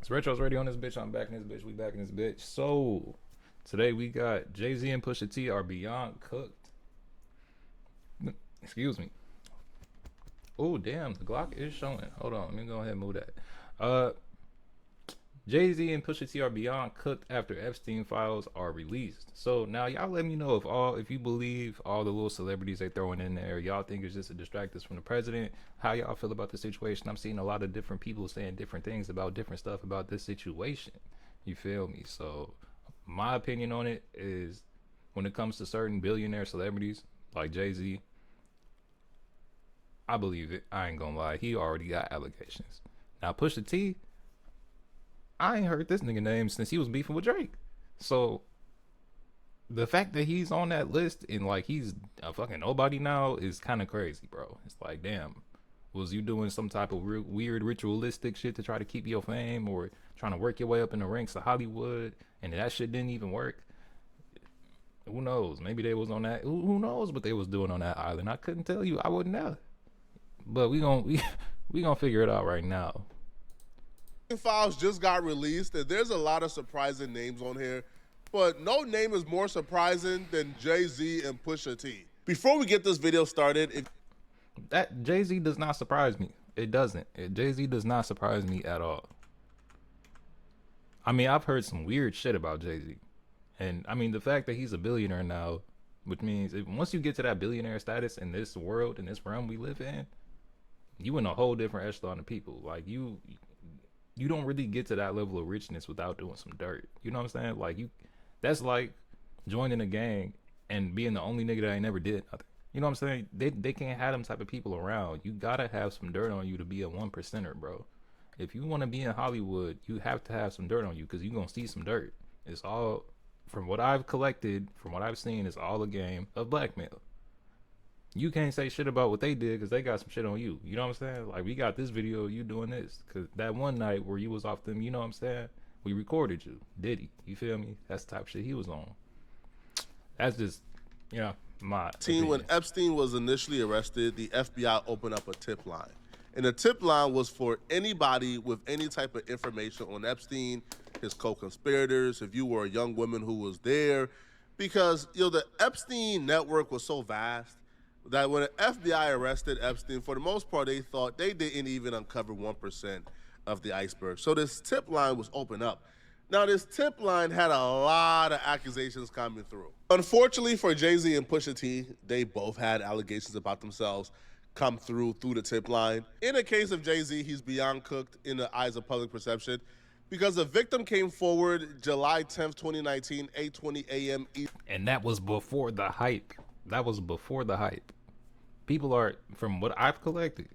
It's Retro's ready on this bitch. I'm back in this bitch. We back in this bitch. So today we got Jay-Z and Pusha T are beyond cooked. Excuse me. Oh damn, the Glock is showing. Hold on, let me go ahead and move that. Jay-Z and Pusha T are beyond cooked after Epstein files are released. So now y'all let me know if you believe all the little celebrities they throwing in there, y'all think it's just to distract us from the president. How y'all feel about the situation? I'm seeing a lot of different people saying different things about different stuff about this situation. You feel me? So my opinion on it is when it comes to certain billionaire celebrities like Jay-Z, I believe it. I ain't gonna lie. He already got allegations. Now Pusha T, I ain't heard this nigga name since he was beefing with Drake. So the fact that he's on that list and like he's a fucking nobody now is kind of crazy, bro. It's like, damn, was you doing some type of weird ritualistic shit to try to keep your fame or trying to work your way up in the ranks of Hollywood and that shit didn't even work? Who knows? Maybe they was on that. Who knows what they was doing on that island? I couldn't tell you. I wouldn't know. But we gonna figure it out right now. Files just got released, and there's a lot of surprising names on here, but no name is more surprising than Jay-Z and Pusha T. Before we get this video started, That Jay-Z does not surprise me. It doesn't. Jay-Z does not surprise me at all. I mean, I've heard some weird shit about Jay-Z. And I mean, the fact that he's a billionaire now, which means once you get to that billionaire status in this world, in this realm we live in, you in a whole different echelon of people. Like you don't really get to that level of richness without doing some dirt. You know what I'm saying? Like that's like joining a gang and being the only nigga that ain't never did nothing. You know what I'm saying? They can't have them type of people around. You gotta have some dirt on you to be a 1%er, bro. If you want to be in Hollywood, you have to have some dirt on you because you're gonna see some dirt. It's all from what I've collected, from what I've seen, it's all a game of blackmail. You can't say shit about what they did because they got some shit on you. You know what I'm saying? Like, we got this video of you doing this because that one night where you was off them, you know what I'm saying? We recorded you. Diddy. You feel me? That's the type of shit he was on. That's just, my opinion. when Epstein was initially arrested, the FBI opened up a tip line. And the tip line was for anybody with any type of information on Epstein, his co-conspirators, if you were a young woman who was there, because the Epstein network was so vast that when the FBI arrested Epstein, for the most part, they thought they didn't even uncover 1% of the iceberg. So this tip line was opened up. Now, this tip line had a lot of accusations coming through. Unfortunately for Jay-Z and Pusha T, they both had allegations about themselves come through the tip line. In the case of Jay-Z, he's beyond cooked in the eyes of public perception because the victim came forward July 10th, 2019, 8:20 a.m. And that was before the hype. That was before the hype. People are, from what I've collected,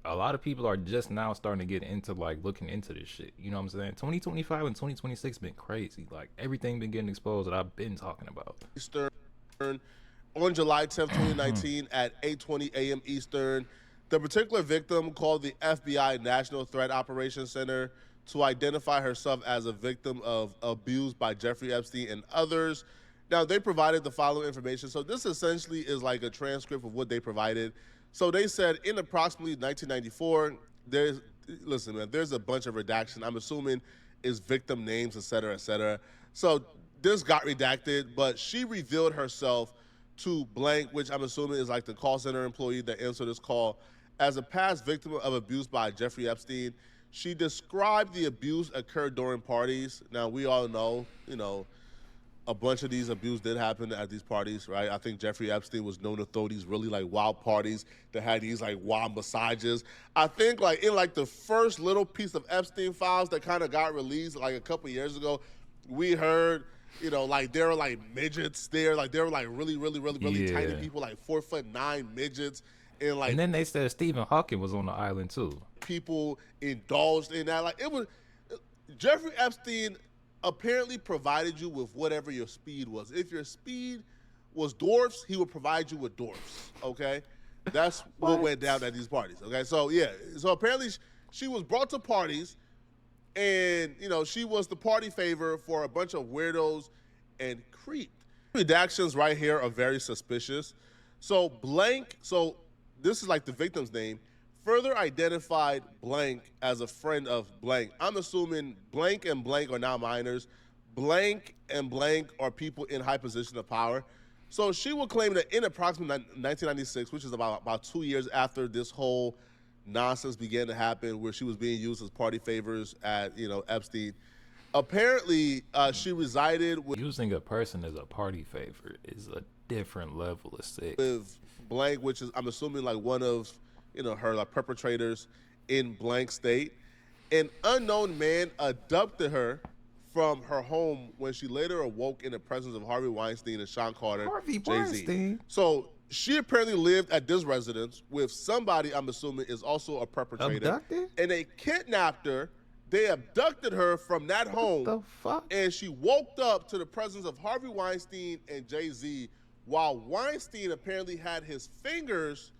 a lot of people are just now starting to get into like looking into this shit. You know what I'm saying? 2025 and 2026 been crazy. Like everything been getting exposed that I've been talking about. Eastern on July 10th, 2019 at 8:20 a.m. Eastern. The particular victim called the FBI National Threat Operations Center to identify herself as a victim of abuse by Jeffrey Epstein and others. Now, they provided the following information. So this essentially is like a transcript of what they provided. So they said in approximately 1994, there's a bunch of redaction. I'm assuming is victim names, et cetera, et cetera. So this got redacted, but she revealed herself to blank, which I'm assuming is like the call center employee that answered this call, as a past victim of abuse by Jeffrey Epstein. She described the abuse occurred during parties. Now, we all know, a bunch of these abuse did happen at these parties, right? I think Jeffrey Epstein was known to throw these really like wild parties that had these like wild massages. I think like in like the first little piece of Epstein files that kind of got released like a couple years ago, we heard, like there were like midgets there, like there were like really, really, really, really tiny people, like 4'9" midgets. And then they said Stephen Hawking was on the island too. People indulged in that. Like it was Jeffrey Epstein apparently provided you with whatever your speed was. If your speed was dwarfs, he would provide you with dwarfs, okay? That's what went down at these parties, okay? So, yeah. So, apparently, she was brought to parties, and, she was the party favor for a bunch of weirdos and creep. Redactions right here are very suspicious. So, this is like the victim's name. further identified blank as a friend of blank. I'm assuming blank and blank are now minors. Blank and blank are people in high position of power. So she will claim that in approximately 1996, which is about 2 years after this whole nonsense began to happen, where she was being used as party favors at Epstein. Apparently, she resided Using a person as a party favor is a different level of sick. with blank, which is I'm assuming like one of her like perpetrators in blank state. An unknown man abducted her from her home when she later awoke in the presence of Harvey Weinstein and Sean Carter, Harvey Jay-Z. Weinstein? So she apparently lived at this residence with somebody I'm assuming is also a perpetrator. Abducted? And they kidnapped her. They abducted her from that home. The fuck? And she woke up to the presence of Harvey Weinstein and Jay-Z, while Weinstein apparently had his fingers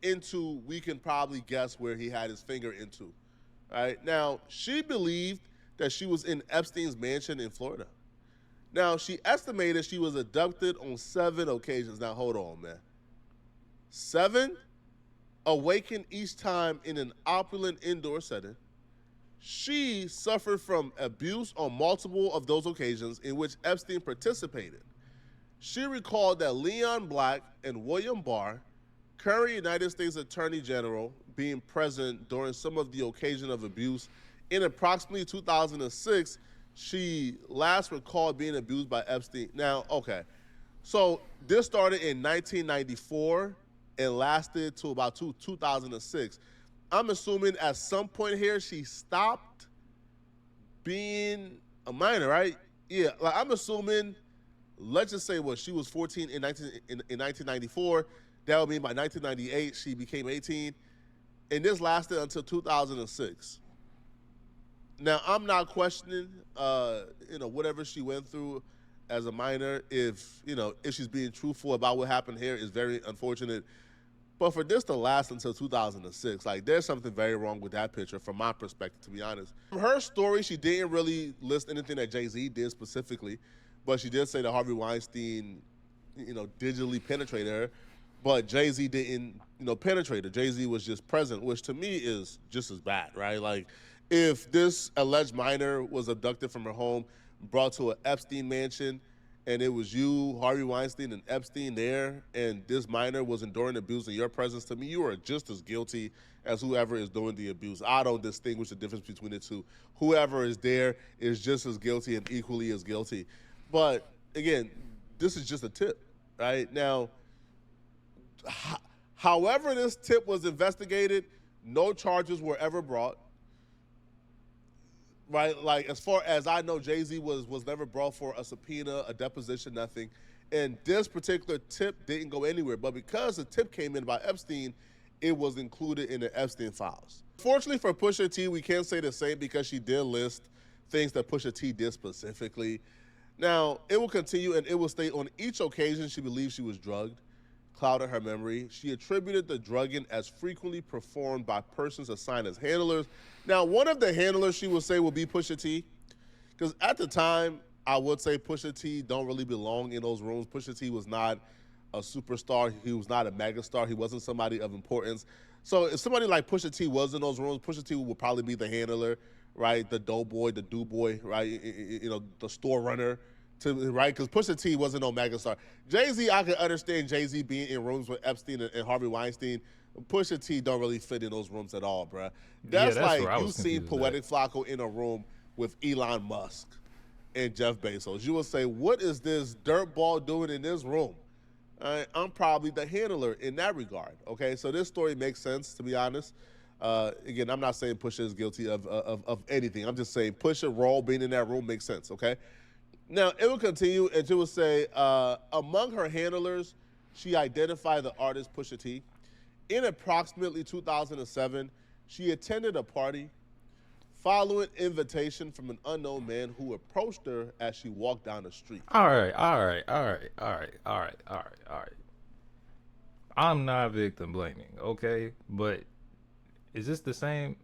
into, we can probably guess where he had his finger into. Right? Now, she believed that she was in Epstein's mansion in Florida. Now, she estimated she was abducted on 7 occasions. Now, hold on, man. 7? Awakened each time in an opulent indoor setting. She suffered from abuse on multiple of those occasions in which Epstein participated. She recalled that Leon Black and William Barr, current United States Attorney General, being present during some of the occasion of abuse. In approximately 2006, she last recalled being abused by Epstein. Now, okay, so this started in 1994 and lasted to about 2006. I'm assuming at some point here she stopped being a minor, right? Yeah, like I'm assuming, let's just say she was 14 in 1994. That would mean by 1998 she became 18. And this lasted until 2006. Now, I'm not questioning, whatever she went through as a minor. If she's being truthful about what happened here, is very unfortunate. But for this to last until 2006, like, there's something very wrong with that picture from my perspective, to be honest. From her story, she didn't really list anything that Jay-Z did specifically, but she did say that Harvey Weinstein, digitally penetrated her, but Jay-Z didn't, penetrate her. Jay-Z was just present, which to me is just as bad, right? Like, if this alleged minor was abducted from her home, brought to an Epstein mansion, and it was you, Harvey Weinstein, and Epstein there, and this minor was enduring abuse in your presence, to me, you are just as guilty as whoever is doing the abuse. I don't distinguish the difference between the two. Whoever is there is just as guilty and equally as guilty. But, again, this is just a tip, right? Now, however this tip was investigated, no charges were ever brought. Right, like as far as I know, Jay-Z was never brought for a subpoena, a deposition, nothing. And this particular tip didn't go anywhere. But because the tip came in by Epstein, it was included in the Epstein files. Fortunately for Pusha T, we can't say the same because she did list things that Pusha T did specifically. Now, it will continue and it will state on each occasion she believed she was drugged, clouded her memory. She attributed the drugging as frequently performed by persons assigned as handlers. Now, one of the handlers she would say would be Pusha T, because at the time, I would say Pusha T don't really belong in those rooms. Pusha T was not a superstar. He was not a megastar. He wasn't somebody of importance. So if somebody like Pusha T was in those rooms, Pusha T would probably be the handler, right? The doughboy, the do-boy, right? The store runner, right? Because Pusha T wasn't no megastar. Jay-Z, I can understand Jay-Z being in rooms with Epstein and Harvey Weinstein. Pusha T don't really fit in those rooms at all, bruh. That's like you seen Poetic Flacco in a room with Elon Musk and Jeff Bezos. You will say, what is this dirtball doing in this room? I'm probably the handler in that regard, okay? So this story makes sense, to be honest. Again, I'm not saying Pusha is guilty of anything. I'm just saying Pusha role being in that room makes sense, okay? Now, it will continue, and she will say, among her handlers, she identified the artist Pusha T. In approximately 2007, she attended a party following invitation from an unknown man who approached her as she walked down the street. All right. I'm not victim blaming, okay? But is this the same?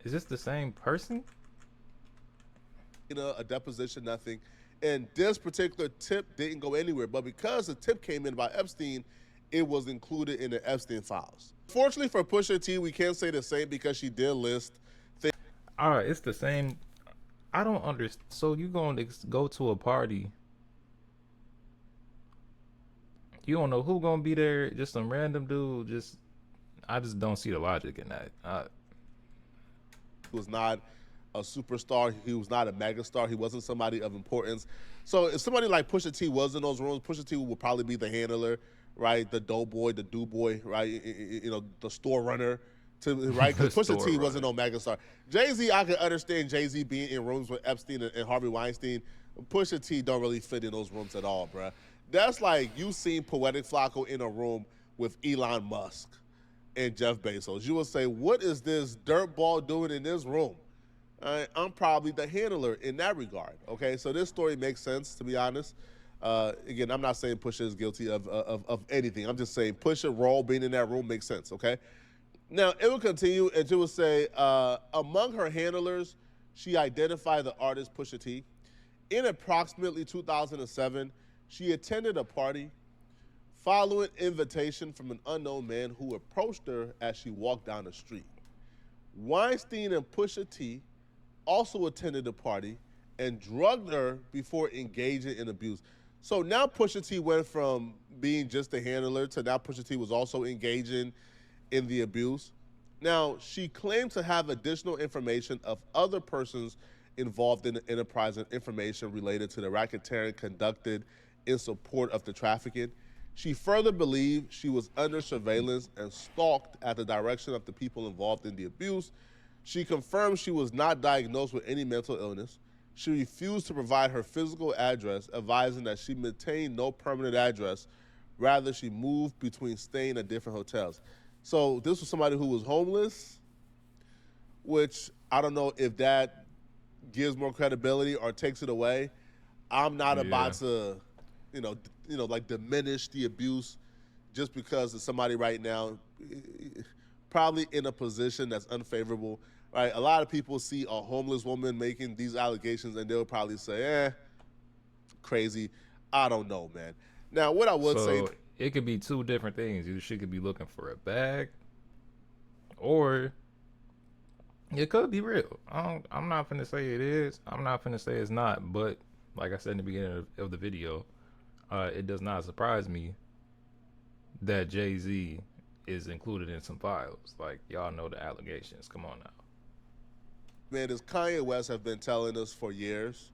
Is this the same person? A deposition, nothing. And this particular tip didn't go anywhere. But because the tip came in about Epstein, it was included in the Epstein files. Fortunately for Pusha T, we can't say the same because she did list things. All right, it's the same. I don't understand. So you going to go to a party? You don't know who gonna be there. Just some random dude. I just don't see the logic in that. He was not a superstar. He was not a megastar. He wasn't somebody of importance. So if somebody like Pusha T was in those rooms, Pusha T would probably be the handler, right? The doughboy, the do-boy, right? You know, the store runner, right? Because Pusha T wasn't no megastar. Jay-Z, I can understand Jay-Z being in rooms with Epstein and Harvey Weinstein. Pusha T don't really fit in those rooms at all, bruh. That's like you seen Poetic Flacco in a room with Elon Musk and Jeff Bezos. You will say, what is this dirtball doing in this room? I'm probably the handler in that regard. Okay, so this story makes sense, to be honest. Again, I'm not saying Pusha is guilty of anything. I'm just saying Pusha role being in that room makes sense, okay? Now, it will continue, and she will say, among her handlers, she identified the artist Pusha T. In approximately 2007, she attended a party following invitation from an unknown man who approached her as she walked down the street. Weinstein and Pusha T also attended the party and drugged her before engaging in abuse. So now Pusha T went from being just a handler to now Pusha T was also engaging in the abuse. Now, she claimed to have additional information of other persons involved in the enterprise and information related to the racketeering conducted in support of the trafficking. She further believed she was under surveillance and stalked at the direction of the people involved in the abuse. She confirmed she was not diagnosed with any mental illness. She refused to provide her physical address, advising that she maintained no permanent address. Rather, she moved between staying at different hotels. So this was somebody who was homeless, which I don't know if that gives more credibility or takes it away. I'm not about to, like diminish the abuse just because it's somebody right now probably in a position that's unfavorable, right? A lot of people see a homeless woman making these allegations and they'll probably say, crazy. I don't know, man. Now, what I would say, it could be two different things. Either she could be looking for a bag, or it could be real. I'm not finna say it is. I'm not finna say it's not. But like I said in the beginning of the video, it does not surprise me that Jay-Z is included in some files. Like, y'all know the allegations. Come on now. Man, this Kanye West have been telling us for years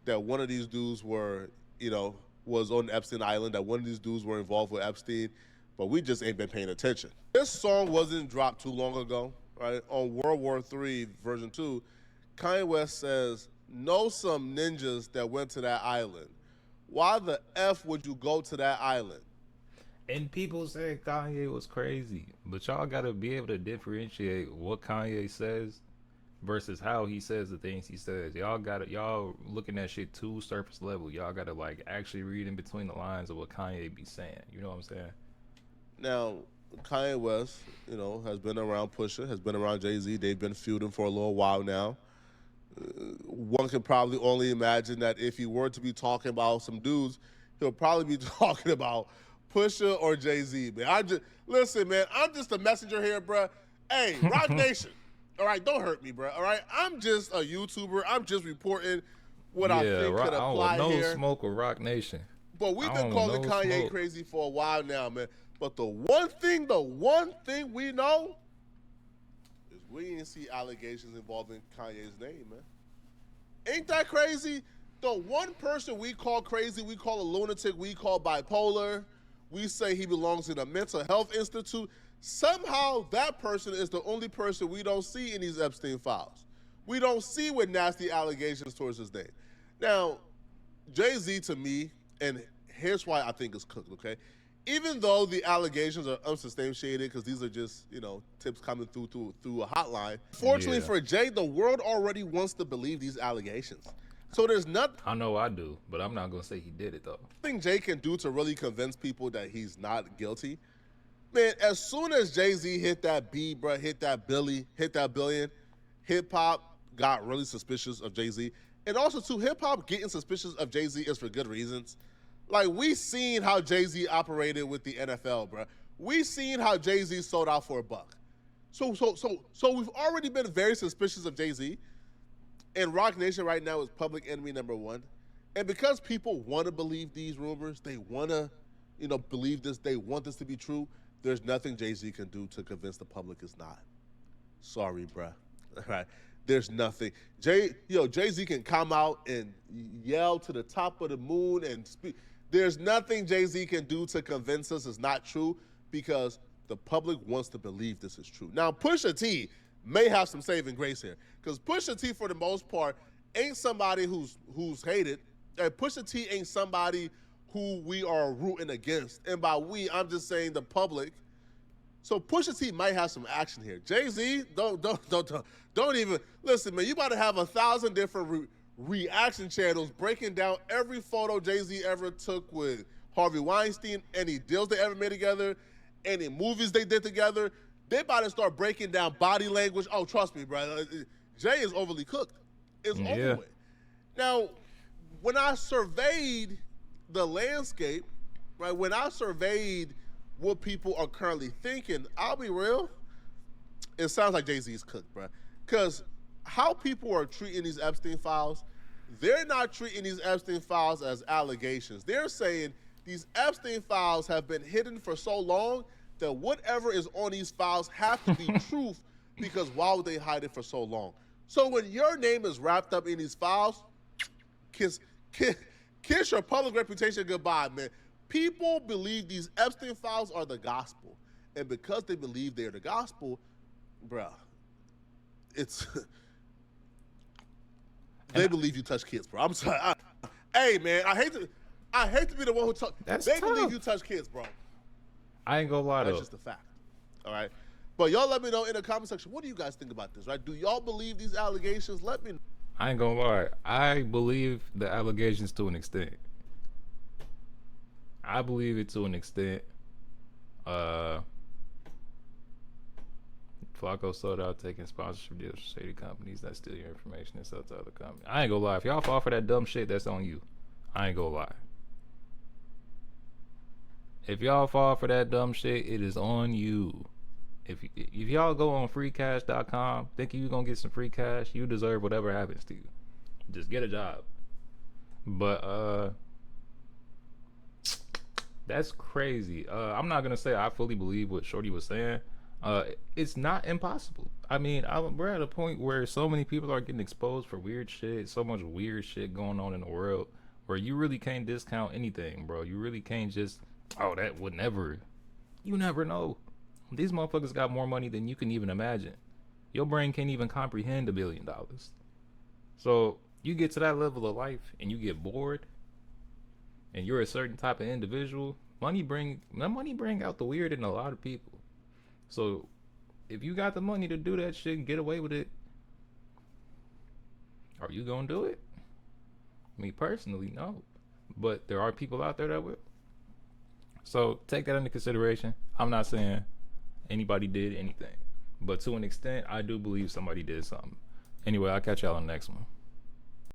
that one of these dudes was on Epstein Island, that one of these dudes were involved with Epstein, but we just ain't been paying attention. This song wasn't dropped too long ago, right? On World War III version 2, Kanye West says, know some ninjas that went to that island. Why the F would you go to that island? And people say Kanye was crazy, but y'all gotta be able to differentiate what Kanye says versus how he says the things he says. Y'all looking at shit too surface level. Y'all gotta like actually read in between the lines of what Kanye be saying. You know what I'm saying? Now, Kanye West, has been around Pusha, has been around Jay-Z. They've been feuding for a little while now. One could probably only imagine that if he were to be talking about some dudes, he'll probably be talking about Pusha or Jay-Z, man. Listen, man, I'm just a messenger here, bro. Hey, Rock Nation, all right, don't hurt me, bro, all right? I'm just a YouTuber. I'm just reporting what I think could apply here. No smoke with Rock Nation. But we've been calling Kanye crazy for a while now, man. But the one thing we know is we didn't see allegations involving Kanye's name, man. Ain't that crazy? The one person we call crazy, we call a lunatic, we call bipolar, we say he belongs in a mental health institute. Somehow that person is the only person we don't see in these Epstein files. We don't see with nasty allegations towards his name. Now, Jay-Z to me, and here's why I think it's cooked, okay? Even though the allegations are unsubstantiated, because these are just, tips coming through a hotline. Fortunately for Jay, the world already wants to believe these allegations. So there's nothing. I know I do, but I'm not going to say he did it, though. Nothing Jay can do to really convince people that he's not guilty. Man, as soon as Jay-Z hit that B, bro, hit that Billy, hit that billion, hip-hop got really suspicious of Jay-Z. And also, too, hip hop getting suspicious of Jay-Z is for good reasons. Like, we seen how Jay-Z operated with the NFL, bro. We seen how Jay-Z sold out for $1. So we've already been very suspicious of Jay-Z. And Rock Nation right now is public enemy number one. And because people want to believe these rumors, they want to, believe this, they want this to be true, there's nothing Jay-Z can do to convince the public it's not. Sorry, bruh. All right. There's nothing. Jay-Z can come out and yell to the top of the moon and speak. There's nothing Jay-Z can do to convince us it's not true because the public wants to believe this is true. Now, Pusha T may have some saving grace here because Pusha T, for the most part, ain't somebody who's hated. And Pusha T ain't somebody who we are rooting against. And by we, I'm just saying the public. So Pusha T might have some action here. Jay-Z, don't even listen, man. You about to have 1,000 different reaction channels breaking down every photo Jay-Z ever took with Harvey Weinstein, any deals they ever made together, any movies they did together. They about to start breaking down body language. Oh, trust me, bro. Jay is overly cooked. It's over with. Now, when I surveyed the landscape, right? When I surveyed what people are currently thinking, I'll be real, it sounds like Jay-Z's cooked, bro. Because how people are treating these Epstein files, they're not treating these Epstein files as allegations. They're saying these Epstein files have been hidden for so long that whatever is on these files have to be truth because why would they hide it for so long? So when your name is wrapped up in these files, kiss your public reputation goodbye, man. People believe these Epstein files are the gospel. And because they believe they're the gospel, bruh, it's... they believe you touch kids, bro. I'm sorry. Hey, man, I hate to be the one who touch... They believe you touch kids, bro. I ain't gonna lie, though. That's just a fact. All right? But y'all let me know in the comment section, what do you guys think about this, right? Do y'all believe these allegations? Let me know. I ain't gonna lie. I believe the allegations to an extent. I believe it to an extent. Flacco sold out taking sponsorship deals for shady companies that steal your information and sell to other companies. I ain't gonna lie. If y'all fall for that dumb shit, that's on you. I ain't gonna lie. If y'all fall for that dumb shit, it is on you. If y'all go on freecash.com thinking you're gonna get some free cash, you deserve whatever happens to you. Just get a job. But that's crazy. I'm not gonna say I fully believe what Shorty was saying. It's not impossible. I mean, we're at a point where so many people are getting exposed for weird shit, so much weird shit going on in the world, where you really can't discount anything, bro. You really can't just, that would never. You never know. These motherfuckers got more money than you can even imagine. Your brain can't even comprehend $1 billion. So you get to that level of life and you get bored, and you're a certain type of individual. Money bring out the weird in a lot of people. So if you got the money to do that shit and get away with it, are you gonna do it? Me personally, no. But there are people out there that will. So take that into consideration. I'm not saying anybody did anything, but to an extent, I do believe somebody did something. Anyway, I'll catch y'all on the next one.